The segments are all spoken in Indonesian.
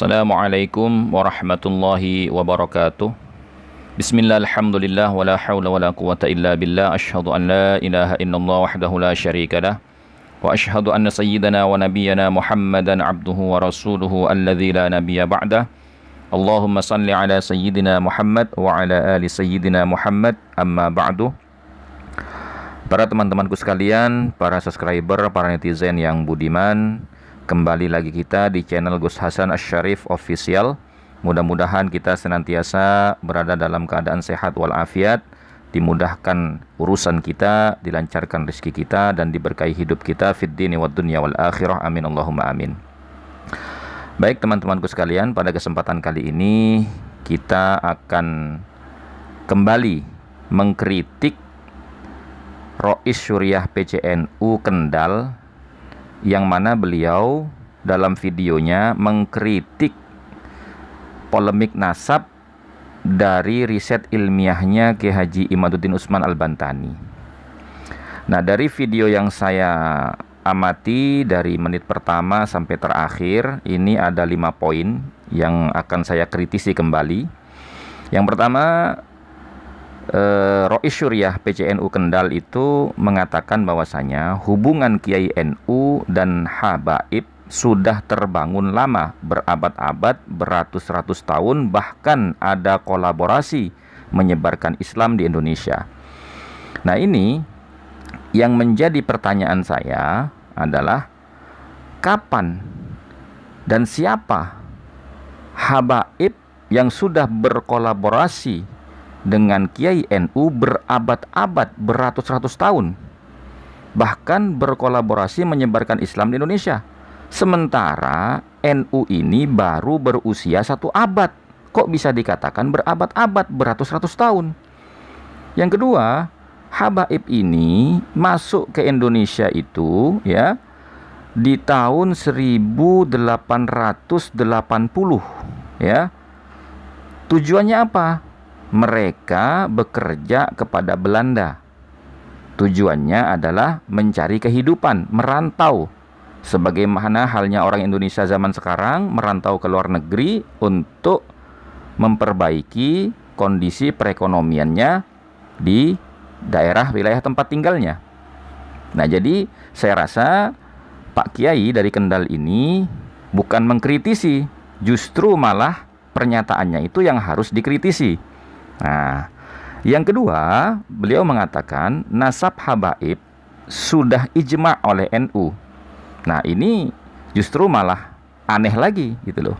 Assalamualaikum warahmatullahi wabarakatuh. Bismillah, alhamdulillah, wa la hawla wa la quwata illa billah. Ashhadu an la ilaha illallah wahdahu la syarika lah. Wa ashhadu anna sayyidana wa nabiyyana Muhammadan abduhu wa rasuluhu alladzi la nabiyya ba'dah. Allahumma salli ala sayyidina Muhammad wa ala ali sayyidina Muhammad, amma ba'du. Para teman-temanku sekalian, para subscriber, para netizen yang budiman, kembali lagi kita di channel Gus Hasan Asy-Syarif Official. Mudah-mudahan kita senantiasa berada dalam keadaan sehat walafiat, dimudahkan urusan kita, dilancarkan rezeki kita, dan diberkahi hidup kita fid dini wad dunya wal akhirah. Amin Allahumma amin. Baik teman-temanku sekalian, pada kesempatan kali ini kita akan kembali mengkritik Rois Syuriah PCNU Kendal, yang mana beliau dalam videonya mengkritik polemik nasab dari riset ilmiahnya Kiai Haji Imaduddin Utsman Al-Bantani. Nah, dari video yang saya amati dari menit pertama sampai terakhir, ini ada 5 poin yang akan saya kritisi kembali. Yang pertama, Rois Syuriah PCNU Kendal itu mengatakan bahwasanya hubungan Kiai NU dan Habaib sudah terbangun lama, berabad-abad, beratus-ratus tahun, bahkan ada kolaborasi menyebarkan Islam di Indonesia. Nah, ini yang menjadi pertanyaan saya adalah kapan dan siapa Habaib yang sudah berkolaborasi dengan Kiai NU berabad-abad, beratus-ratus tahun, bahkan berkolaborasi menyebarkan Islam di Indonesia. Sementara NU ini baru berusia 1 abad. Kok bisa dikatakan berabad-abad, beratus-ratus tahun? Yang kedua, Habaib ini masuk ke Indonesia itu ya di tahun 1880 ya. Tujuannya apa? Mereka bekerja kepada Belanda. Tujuannya adalah mencari kehidupan, merantau. Sebagaimana halnya orang Indonesia zaman sekarang merantau ke luar negeri untuk memperbaiki kondisi perekonomiannya di daerah wilayah tempat tinggalnya. Nah, jadi saya rasa Pak Kiai dari Kendal ini bukan mengkritisi, justru malah pernyataannya itu yang harus dikritisi. Nah, yang kedua, beliau mengatakan nasab Habaib sudah ijma oleh NU. Nah, ini justru malah aneh lagi gitu loh.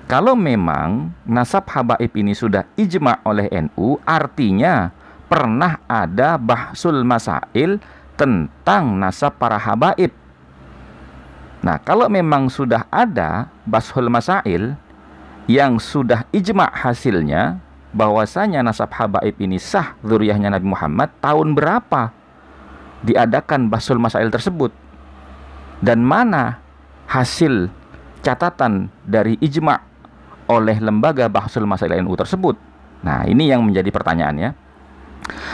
Kalau memang nasab Habaib ini sudah ijma oleh NU, artinya pernah ada bahsul masail tentang nasab para Habaib. Nah, kalau memang sudah ada bahsul masail yang sudah ijma hasilnya bahwasanya nasab Habaib ini sah dzurriyyahnya Nabi Muhammad, tahun berapa diadakan bahsul masail tersebut, dan mana hasil catatan dari ijma oleh lembaga bahsul masail NU tersebut? Nah, ini yang menjadi pertanyaannya.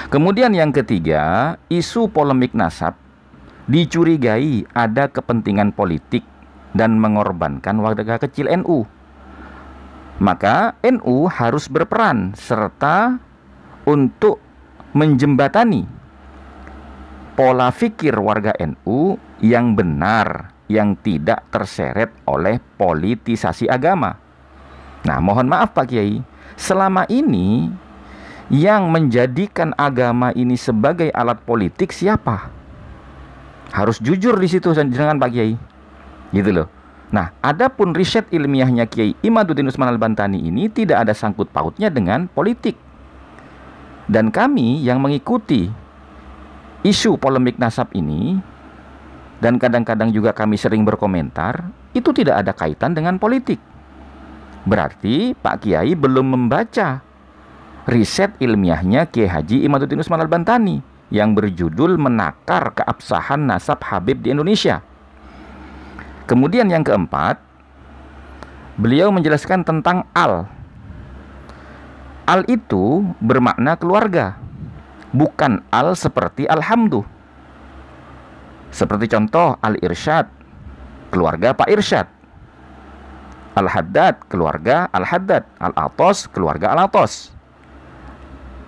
Kemudian yang ketiga, isu polemik nasab dicurigai ada kepentingan politik dan mengorbankan warga kecil NU. Maka NU harus berperan serta untuk menjembatani pola fikir warga NU yang benar, yang tidak terseret oleh politisasi agama. Nah, mohon maaf Pak Kiai, selama ini yang menjadikan agama ini sebagai alat politik siapa? Harus jujur di situ dengan Pak Kiai, gitu loh. Nah, adapun riset ilmiahnya Kiai Imaduddin Utsman Al-Bantani ini tidak ada sangkut pautnya dengan politik. Dan kami yang mengikuti isu polemik nasab ini, dan kadang-kadang juga kami sering berkomentar, itu tidak ada kaitan dengan politik. Berarti Pak Kiai belum membaca riset ilmiahnya Kiai Haji Imaduddin Utsman Al-Bantani yang berjudul Menakar Keabsahan Nasab Habib di Indonesia. Kemudian yang keempat, beliau menjelaskan tentang al. Al itu bermakna keluarga, bukan al seperti alhamdu. Seperti contoh al-irsyad, keluarga Pak Irsyad. Al-Haddad keluarga Al-Haddad, Al-Atas keluarga Al-Atas,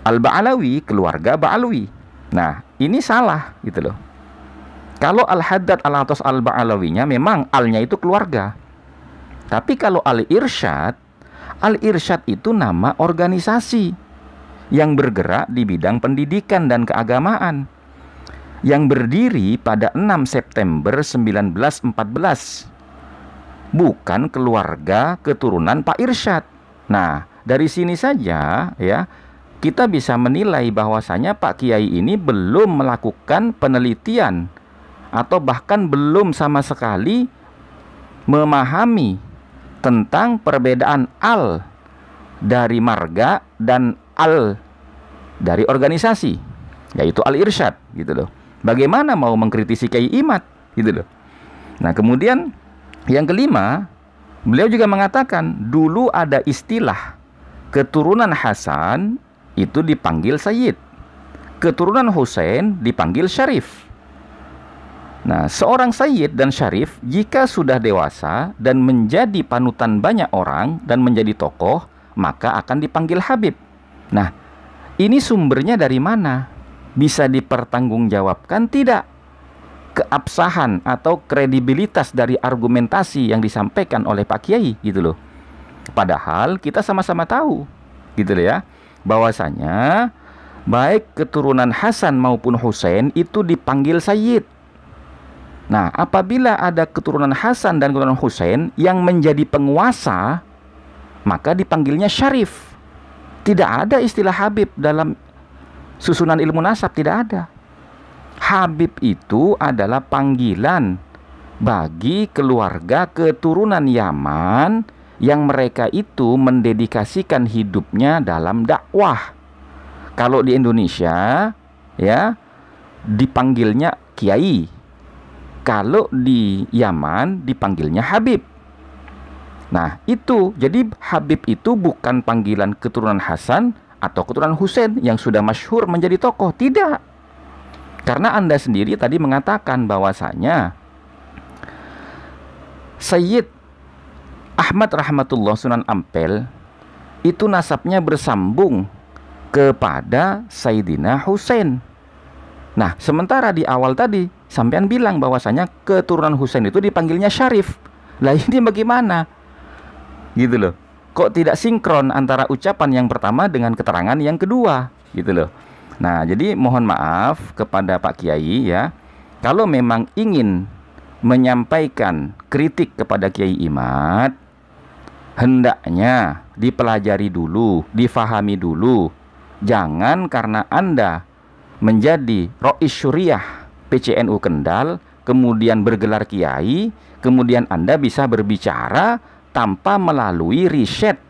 Al-Ba'alawi keluarga Ba'alawi. Nah, ini salah gitu loh. Kalau Al-Haddad, Al-Atas, Al-Ba'alawinya memang Al-nya itu keluarga. Tapi kalau Al-Irsyad itu nama organisasi yang bergerak di bidang pendidikan dan keagamaan, yang berdiri pada 6 September 1914. Bukan keluarga keturunan Pak Irsyad. Nah, dari sini saja ya, kita bisa menilai bahwasanya Pak Kiai ini belum melakukan penelitian atau bahkan belum sama sekali memahami tentang perbedaan al dari marga dan al dari organisasi, yaitu Al-Irsyad gitu loh. Bagaimana mau mengkritisi Kiai Imad gitu loh. Nah, kemudian yang kelima, beliau juga mengatakan dulu ada istilah keturunan Hasan itu dipanggil Sayyid, keturunan Husain dipanggil Syarif. Nah, seorang Sayyid dan Syarif jika sudah dewasa dan menjadi panutan banyak orang dan menjadi tokoh, maka akan dipanggil Habib. Nah, ini sumbernya dari mana? Bisa dipertanggungjawabkan tidak? Keabsahan atau kredibilitas dari argumentasi yang disampaikan oleh Pak Kiai gitu loh. Padahal kita sama-sama tahu gitu loh ya, bahwasanya baik keturunan Hasan maupun Husain itu dipanggil Sayyid. Nah, apabila ada keturunan Hasan dan keturunan Husain yang menjadi penguasa, maka dipanggilnya Syarif. Tidak ada istilah Habib dalam susunan ilmu nasab, tidak ada. Habib itu adalah panggilan bagi keluarga keturunan Yaman yang mereka itu mendedikasikan hidupnya dalam dakwah. Kalau di Indonesia ya dipanggilnya Kiai. Kalau di Yaman dipanggilnya Habib. Nah, itu. Jadi Habib itu bukan panggilan keturunan Hasan atau keturunan Husain yang sudah masyhur menjadi tokoh, tidak. Karena Anda sendiri tadi mengatakan bahwasanya Sayyid Ahmad rahmatullah Sunan Ampel itu nasabnya bersambung kepada Sayyidina Husain. Nah, sementara di awal tadi sampean bilang bahwasanya keturunan Husain itu dipanggilnya Syarif. Lah ini bagaimana? Gitu loh. Kok tidak sinkron antara ucapan yang pertama dengan keterangan yang kedua? Gitu loh. Nah, jadi mohon maaf kepada Pak Kiai ya, kalau memang ingin menyampaikan kritik kepada Kiai Imad, hendaknya dipelajari dulu, difahami dulu. Jangan karena Anda menjadi Rois Syuriah PCNU Kendal, kemudian bergelar Kiai, kemudian Anda bisa berbicara tanpa melalui riset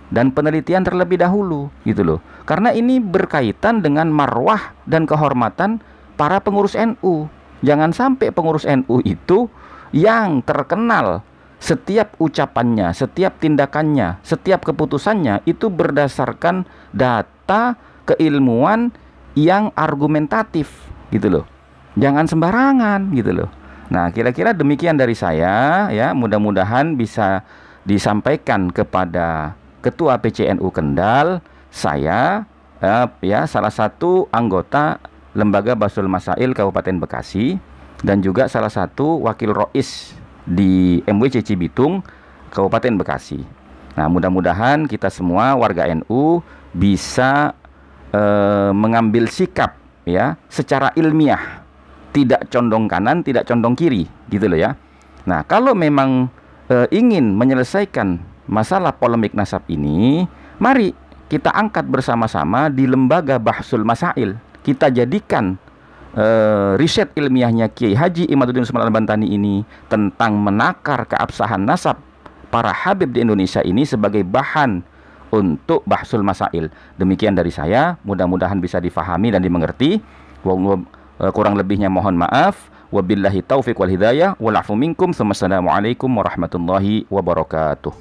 dan penelitian terlebih dahulu gitu loh. Karena ini berkaitan dengan marwah dan kehormatan para pengurus NU. Jangan sampai pengurus NU itu yang terkenal setiap ucapannya, setiap tindakannya, setiap keputusannya itu berdasarkan data keilmuan yang argumentatif gitu loh. Jangan sembarangan gitu loh. Nah, kira-kira demikian dari saya ya, mudah-mudahan bisa disampaikan kepada Ketua PCNU Kendal, saya ya salah satu anggota Lembaga Bahsul Masail Kabupaten Bekasi dan juga salah satu wakil Rois di MWC Cibitung Kabupaten Bekasi. Nah, mudah-mudahan kita semua warga NU bisa mengambil sikap ya secara ilmiah, tidak condong kanan, tidak condong kiri gitu loh ya. Nah, kalau memang ingin menyelesaikan masalah polemik nasab ini, mari kita angkat bersama-sama di Lembaga Bahsul Masail. Kita jadikan riset ilmiahnya Kiai Haji Imaduddin Usman Al-Bantani ini tentang menakar keabsahan nasab para Habib di Indonesia ini sebagai bahan untuk Bahsul Masail. Demikian dari saya, mudah-mudahan bisa difahami dan dimengerti. Kurang lebihnya mohon maaf. Wabillahi taufiq wal hidayah wal afu minkum. Wassalamualaikum warahmatullahi wabarakatuh.